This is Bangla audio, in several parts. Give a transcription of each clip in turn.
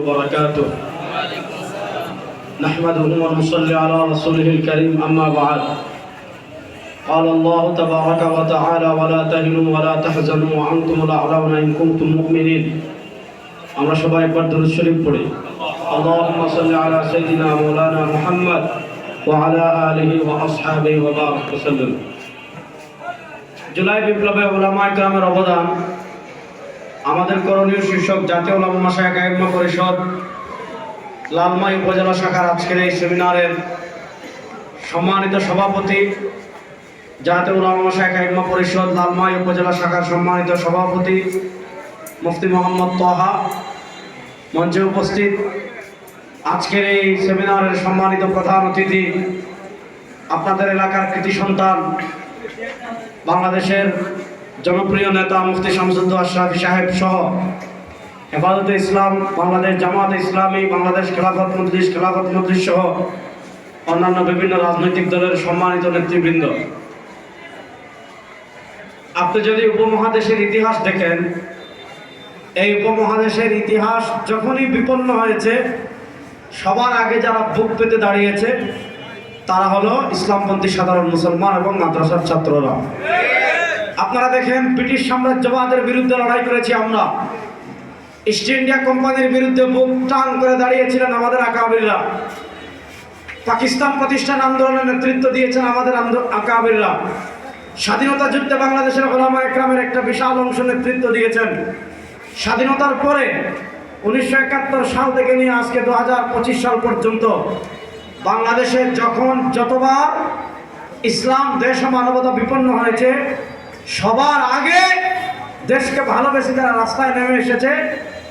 وبركاته نحمده ونصلي على رسوله الكريم أما بعد قال الله تبارك وتعالى ولا تهنوا ولا تحزنوا وأنتم الأعلون إن كنتم مؤمنين আমরা সবাই একবার দরুদ শরীফ পড়ি اللهم صل على سيدنا مولانا محمد وعلى آله وأصحابه وبارك وسلم জুলাই বিপ্লবে উলামায়ে কেরামের অবদান আমাদের করণীয় শীর্ষক জাতীয় উলামা মাশায়েখ আইম্মা পরিষদ লালমাই উপজেলা শাখার আজকের এই সেমিনারের সম্মানিত সভাপতি, জাতীয় উলামা মাশায়েখ আইম্মা পরিষদ লালমাই উপজেলা শাখার সম্মানিত সভাপতি মুফতি মোহাম্মদ তোহা, মঞ্চে উপস্থিত আজকের এই সেমিনারের সম্মানিত প্রধান অতিথি, আপনাদের এলাকার কৃতি সন্তান, বাংলাদেশের জনপ্রিয় নেতা মুফতি শামসুদ্দৌলা আশরাফী সাহেব সহ হেফাজতে ইসলাম, বাংলাদেশ জামায়াতে ইসলামী, বাংলাদেশ খেলাফত মজলিস সহ অন্যান্য বিভিন্ন রাজনৈতিক দলের সম্মানিত নেতৃবৃন্দ, আপনি যদি উপমহাদেশের ইতিহাস দেখেন, এই উপমহাদেশের ইতিহাস যখনই বিপন্ন হয়েছে সবার আগে যারা বুক পেতে দাঁড়িয়েছে তারা হলো ইসলামপন্থী সাধারণ মুসলমান এবং মাদ্রাসার ছাত্ররা। আপনারা দেখেন, ব্রিটিশ সাম্রাজ্যবাদের বিরুদ্ধে লড়াই করেছি আমরা, ইস্ট ইন্ডিয়া কোম্পানির বিরুদ্ধে বুক টান করে দাঁড়িয়েছিলেন আমাদের আকাবিররা, পাকিস্তান প্রতিষ্ঠান আন্দোলনের নেতৃত্ব দিয়েছেন আমাদের আকাবিররা, স্বাধীনতা যুদ্ধে বাংলাদেশের উলামায়ে কেরামের একটা বিশাল অংশ নেতৃত্ব দিয়েছেন। স্বাধীনতার পরে 1971 সাল থেকে নিয়ে আজকে 2025 সাল পর্যন্ত বাংলাদেশে যতবার ইসলাম দেশ ও মানবতা বিপন্ন হয়েছে সবার আগে দেশকে ভালোবেসে যারা রাস্তায় নেমে এসেছে,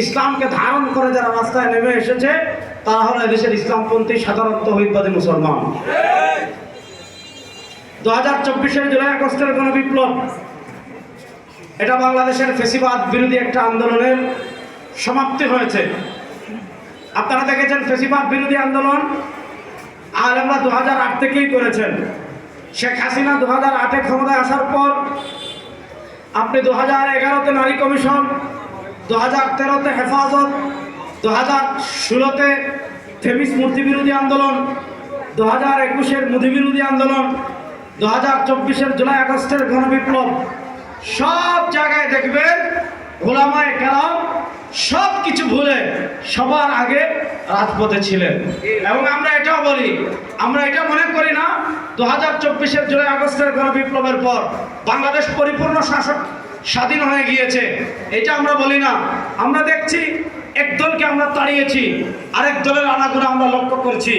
ইসলামকে ধারণ করে যারা রাস্তায় নেমে এসেছে তারা হলো এদেশের ইসলামপন্থী সাধারণ তৌহিদবাদী মুসলমান। 2024 জুলাই আগস্টের গণবিপ্লব, এটা বাংলাদেশের ফ্যাসিবাদ বিরোধী একটা আন্দোলনের সমাপ্তি হয়েছে। আপনারা দেখেছেন ফ্যাসিবাদ বিরোধী আন্দোলন আলেমরা 2008 থেকেই করেছেন। শেখ হাসিনা 2008-এ ক্ষমতায় আসার পর আপনি 2011-তে নারী কমিশন, 2013-তে হেফাজত, 2016-তে থেমিস মূর্তি বিরোধী আন্দোলন, 2021-এর মুদি বিরোধী আন্দোলন, 2024-এর জুলাই আগস্টের গণবিপ্লব, সব জায়গায় দেখবেন উলামায়ে কেরাম সব কিছু ভুলে সবার আগে রাজপথে ছিলেন। এবং আমরা এটাও বলি, আমরা এটা মনে করি না 2024-এর জুলাই আগস্টের গণবিপ্লবের পর বাংলাদেশ পরিপূর্ণ স্বাধীন হয়ে গিয়েছে, এটা আমরা বলি না। আমরা দেখছি এক দলকে আমরা তাড়িয়েছি, আরেক দলের আনাগোনা আমরা লক্ষ্য করছি।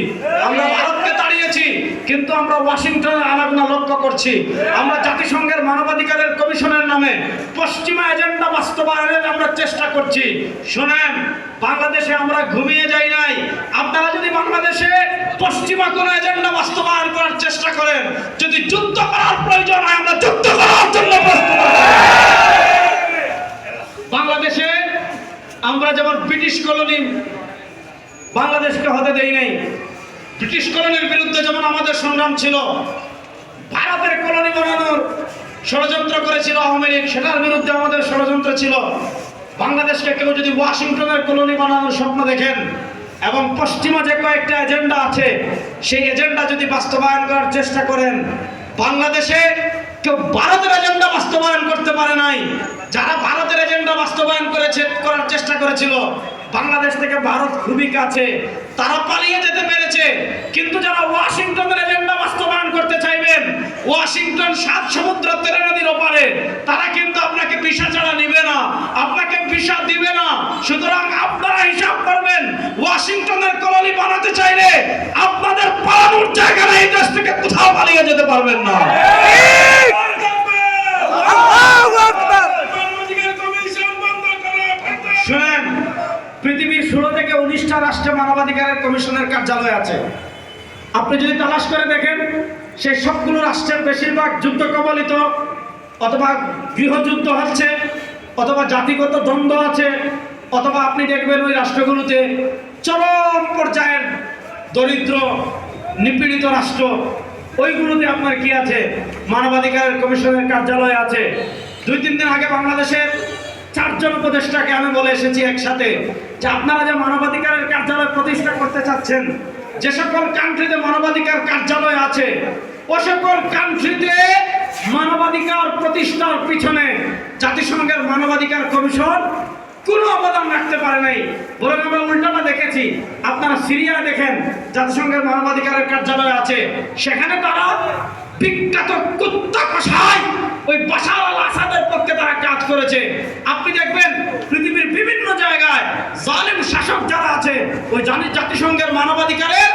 আমরা ভারতকে তাড়িয়েছি, কিন্তু আমরা ওয়াশিংটনের আনাগোনা লক্ষ্য করছি। আমরা জাতিসংঘের মানবাধিকারের কমিশনের নামে পশ্চিমা এজেন্ডা বাস্তবায়নের আমরা চেষ্টা করছি। শোনেন, বাংলাদেশে আমরা ঘুমিয়ে যাই নাই। আপনারা যদি বাংলাদেশে পশ্চিমা কোনো এজেন্ডা বাস্তবায়ন করার চেষ্টা করেন, যদি যুদ্ধ করার প্রয়োজন হয় আমরা যুদ্ধ করার জন্য প্রস্তুত আছি। বাংলাদেশে আমরা যেমন ব্রিটিশ কলোনি বাংলাদেশকে হতে দেই নাই, ব্রিটিশ কলোনির বিরুদ্ধে যেমন আমাদের সংগ্রাম ছিল, ভারতের কলোনি বানানোর ষড়যন্ত্র করেছিল আওয়ামী লীগ, সেটার বিরুদ্ধে আমাদের ষড়যন্ত্র ছিল। বাংলাদেশকে কেউ যদি ওয়াশিংটনের কলোনি বানানোর স্বপ্ন দেখেন এবং পশ্চিমা যে কয়েকটা এজেন্ডা আছে সেই এজেন্ডা যদি বাস্তবায়ন করার চেষ্টা করেন, বাংলাদেশে কেউ ভারতের এজেন্ডা বাস্তবায়ন করতে পারে নাই। যারা ভারতের এজেন্ডা বাস্তবায়ন করার চেষ্টা করেছিল, বাংলাদেশ থেকে ভারত খুবই কাছে, তারা পালিয়ে যেতে পেরেছে। কিন্তু যারা ওয়াশিংটনের এজেন্ডা বাস্তবায়ন করতে চাইবেন, ওয়াশিংটন 7 সমুদ্র 13 নদীর ওপারে, তারা কিন্তু আপনাকে ভিসা ছাড়া নিবে না, আপনাকে ভিসা দিবে না। সুতরাং আপনারা হিসাব করবেন, ওয়াশিংটনের কলোনি বানাতে চাইলে আপনাদের পালানোর জায়গা নেই, এই দেশ থেকে কোথাও পালিয়ে যেতে পারবেন না। শুনেন, পৃথিবীর 16 থেকে 19টা রাষ্ট্রে মানবাধিকারের কমিশনের কার্যালয় আছে। আপনি যদি তালাশ করে দেখেন, সেই সবগুলো রাষ্ট্রের বেশিরভাগ যুদ্ধ কবলিত, অথবা গৃহযুদ্ধ হচ্ছে, অথবা জাতিগত দ্বন্দ্ব আছে, অথবা আপনি দেখবেন ওই রাষ্ট্রগুলোতে চরম পর্যায়ের দরিদ্র নিপীড়িত রাষ্ট্র, ওইগুলোতে আপনার কি আছে, মানবাধিকারের কমিশনের কার্যালয় আছে। 2-3 দিন আগে বাংলাদেশের 4 জন উপদেষ্টাকে আমি বলে এসেছি একসাথে যে আপনারা যে মানবাধিকারের কার্যালয় প্রতিষ্ঠা করতে চাচ্ছেন, যে সকল কান্ট্রিতে মানবাধিকার কার্যালয় আছে ও সকল কান্ট্রিতে মানবাধিকার প্রতিষ্ঠার পিছনে জাতিসংঘের মানবাধিকার কমিশন কোনো অবদান রাখতে পারে নাই, বরং আমরা উল্টাটা দেখেছি। আপনারা সিরিয়া দেখেন, জাতিসংঘের মানবাধিকারের কার্যালয় আছে, সেখানে তারা বিখ্যাত কুত্তা কষাই ওই বাশার আল আসাদের পক্ষে তারা কাজ করেছে। আপনি দেখবেন পৃথিবীর বিভিন্ন জায়গায় জালিম শাসক যারা আছে ওই জাতিসংঘের মানবাধিকারের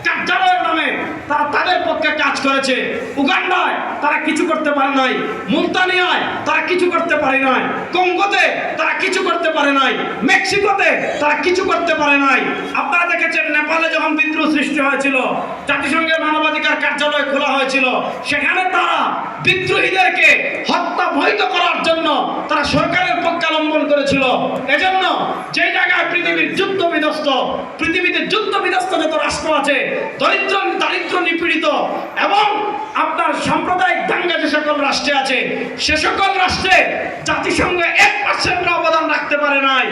কার্যালয়ের নামে তারা তাদের পক্ষে কাজ করেছে। উগান্ডায় তারা কিছু করতে পারে নাই, মুলতানিয়ায় তারা কিছু করতে পারে নাই, কঙ্গোতে তারা কিছু করতে পারে নাই, মেক্সিকোতে তারা কিছু করতে পারে নাই। আপনারা দেখেছেন নেপালে যখন বিদ্রোহ সৃষ্টি হয়েছিল, জাতিসংঘের মানবাধিকার কার্যালয় খোলা হয়েছিল, সেখানে তারা বিদ্রোহীদেরকে হত্যা বৈধ করার জন্য তারা সরকারের পক্ষাবলম্বন করেছিল। এজন্য যে জায়গায় পৃথিবীর যুদ্ধ বিধ্বস্ত, পৃথিবীতে যুদ্ধ বিধ্বস্ত যত রাষ্ট্র আছে, দারিদ্র নিপীড়িত এবং আপনার সাম্প্রদায়িক দাঙ্গা যে সকল রাষ্ট্রে আছে, সে সকল রাষ্ট্রে জাতিসংঘ 1% অবদান রাখতে পারে নাই।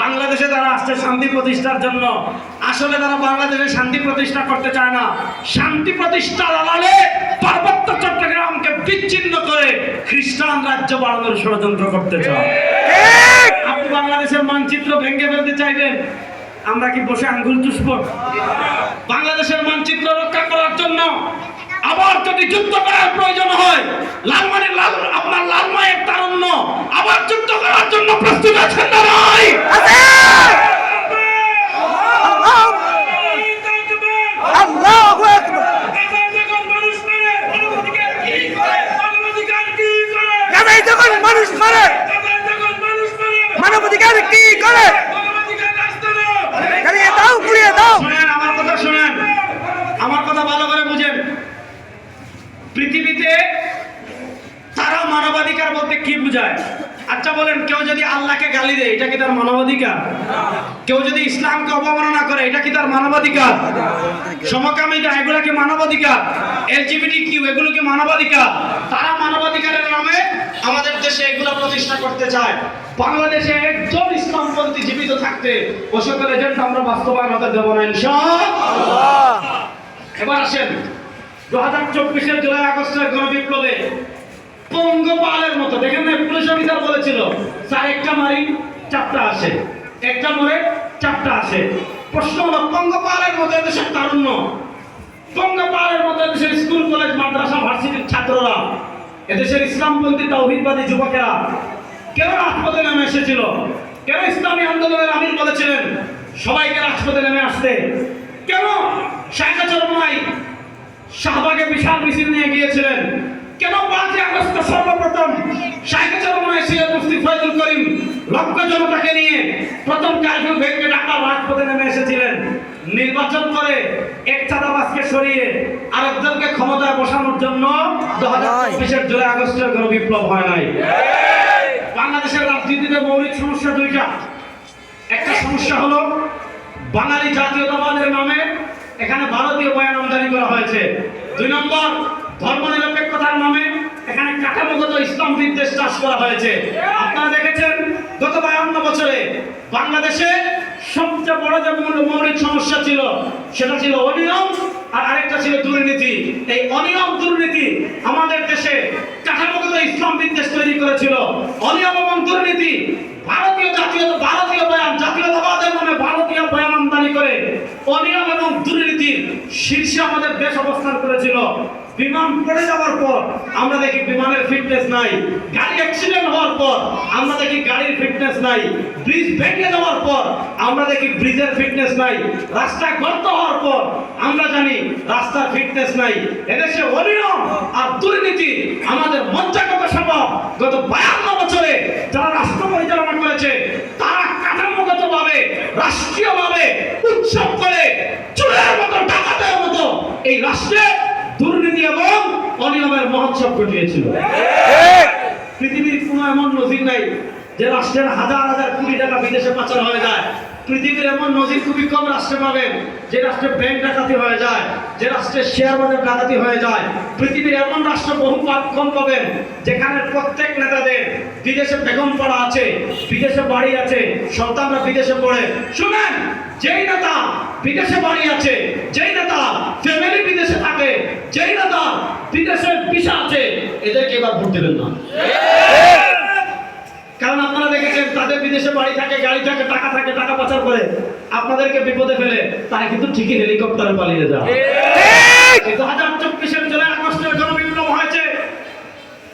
বাংলাদেশে তারা আসছে শান্তি প্রতিষ্ঠার জন্য, আসলে তারা বাংলাদেশে শান্তি প্রতিষ্ঠা করতে চায় না। শান্তি প্রতিষ্ঠার আড়ালে পার্বত্য চট্টগ্রামকে বিচ্ছিন্ন করে খ্রিস্টান রাজ্য বানানোর ষড়যন্ত্র করতে চায়। আপনি বাংলাদেশের মানচিত্র ভেঙে ফেলতে চাইবেন, আমরা কি বসে আঙ্গুল চুষব? বাংলাদেশের মানচিত্র রক্ষা করার জন্য আবার যদি যুদ্ধ করার প্রয়োজন হয়, আপনার লালমায়ের তারুণ্য আবার যুদ্ধ করার জন্য প্রস্তুত আছেন না? নয় মানবাধিকার কি করে? আমার কথা ভালো করে বুঝেন। পৃথিবীতে তারা মানবাধিকার বলতে কি বুঝায়? আচ্ছা বলেন, কেউ যদি আল্লাহকে গালি দেয়, এটা কি তার মানবাধিকার? কেউ যদি ইসলামকে অবমাননা করে, এটা কি তার মানবাধিকার? সমকামিতা, এগুলো কি মানবাধিকার? LGBTQ, এগুলো কি মানবাধিকার? তারা মানবাধিকারের নামে আমাদের দেশে এগুলো প্রতিষ্ঠা করতে চায়। বাংলাদেশে একজন ইসলামপন্থী জীবিত থাকতে ও সকল এজেন্ট আমরা বাস্তবায়ন হতে দেব না ইনশাআল্লাহ। এবার আসেন 2024-এর জুলাই আগস্টের গণবিপ্লবে পঙ্গপালের মতো, দেখেন না পুলিশ অফিসার বলেছিল স্যার একটা মারি চাপটা আসে, একটা মরে চাপটা আসে। প্রশ্ন হলো, পঙ্গপালের মতো এদেশের তারুণ্য, পঙ্গপালের মতো এদেশের স্কুল কলেজ মাদ্রাসা ভার্সিটির ছাত্ররা, এদেশের ইসলামপন্থী তাওহীদবাদী যুবকেরা কেন রাজপথে নেমে এসেছিল? কেন ইসলামী আন্দোলনের আমির বলেছিলেন সবাইকে রাজপথে নেমে আসতে? কেন শাইখা চরমনাই শাহবাগে বিশাল মিছিল নিয়ে গিয়েছিলেন? কেন 5 আগস্ট সর্বপ্রথম শাইখা চরমনাই সৈয়দ মুফতি ফয়জুল করিম লক্ষ জনতাকে নিয়ে প্রথম কারফিউ ভেঙে ঢাকার রাজপথে নেমে এসেছিলেন? নির্বাচন করে এক চাঁদাবাজকে সরিয়ে আরেকজনকে ক্ষমতায় বসানোর জন্য 2024-এর জুলাই আগস্টের গণবিপ্লব হয় নাই। বাংলাদেশের রাজনীতিতে মৌলিক সমস্যা দুইটা। একটা সমস্যা হলো বাঙালি জাতীয়তাবাদের নামে এখানে ভারতীয় বয়ান আমদানি করা হয়েছে। 2 নম্বর, ধর্মনিরপেক্ষতার নামে এখানে কাঠামোগত ইসলাম বিদ্বেষ চাষ করা হয়েছে। আপনারা দেখেছেন গত 52 বছরে বাংলাদেশে সবচেয়ে বড় যে মৌলিক সমস্যা ছিল সেটা ছিল অনিয়ম, আর আরেকটা ছিল দুর্নীতি। এই অনিয়ম দুর্নীতি আমাদের দেশে কাঠামোগত ইসলাম বিদ্বেষ তৈরি করেছিল। অনিয়ম এবং দুর্নীতি ভারতীয় বয়ান, জাতীয়তাবাদের নামে ভারতীয় বয়ান আমদানি করে অনিয়ম এবং দুর্নীতির শীর্ষে আমাদের দেশ অবস্থান করেছিল। বিমান পড়ে যাওয়ার পর আমরা দেখি বিমানের ফিটনেস নাই, গাড়ি অ্যাক্সিডেন্ট হওয়ার পর আমরা দেখি গাড়ির ফিটনেস নাই, ব্রিজ ভেঙে যাওয়ার পর আমরা দেখি ব্রিজের ফিটনেস নাই, রাস্তা গর্ত হওয়ার পর আমরা জানি রাস্তার ফিটনেস নাই। এদেশে অনিয়ম আর দুর্নীতি আমাদের মজ্জাগত স্বভাব। গত 52 বছরে যারা রাষ্ট্র পরিচালনা করেছে তারা কাঠামোগতভাবে রাষ্ট্রীয়ভাবে উৎসব করে চোরের মতো ডাকাতের মতো এই রাষ্ট্রে দুর্নীতি এবং অনিয়মের মহোৎসব ঘটিয়েছিল। পৃথিবীর কোনো এমন নজির নাই যে রাষ্ট্রের হাজার হাজার কোটি টাকা বিদেশে পাচার হয়ে যায় পৃথিবীর এমন নজির খুবই কম রাষ্ট্রে পাবেন যে রাষ্ট্রে ব্যাংক ডাকাতি হয়ে যায়, যে রাষ্ট্রে শেয়ার বাজার ডাকাতি হয়ে যায়। পৃথিবীর এমন রাষ্ট্র বহু কম পাবেন যেখানে প্রত্যেক নেতাদের বিদেশে বেগম পড়া আছে, বিদেশে বাড়ি আছে, সন্তানরা বিদেশে পড়ে। শুনেন, যেই নেতা বিদেশে বাড়ি আছে, যেই নেতা ফ্যামিলি বিদেশে থাকে, যেই নেতা বিদেশের ভিসা আছে, এদেরকে এবার ভোট দেবেন না। কারণ আপনারা দেখেছেন তাদের বিদেশে বাড়ি থাকে, গাড়ি থাকে, টাকা থাকে, টাকা পাচার করে আপনাদেরকে বিপদে ফেলে তারা কিন্তু ঠিকই হেলিকপ্টারে পালিয়ে যায়। 2024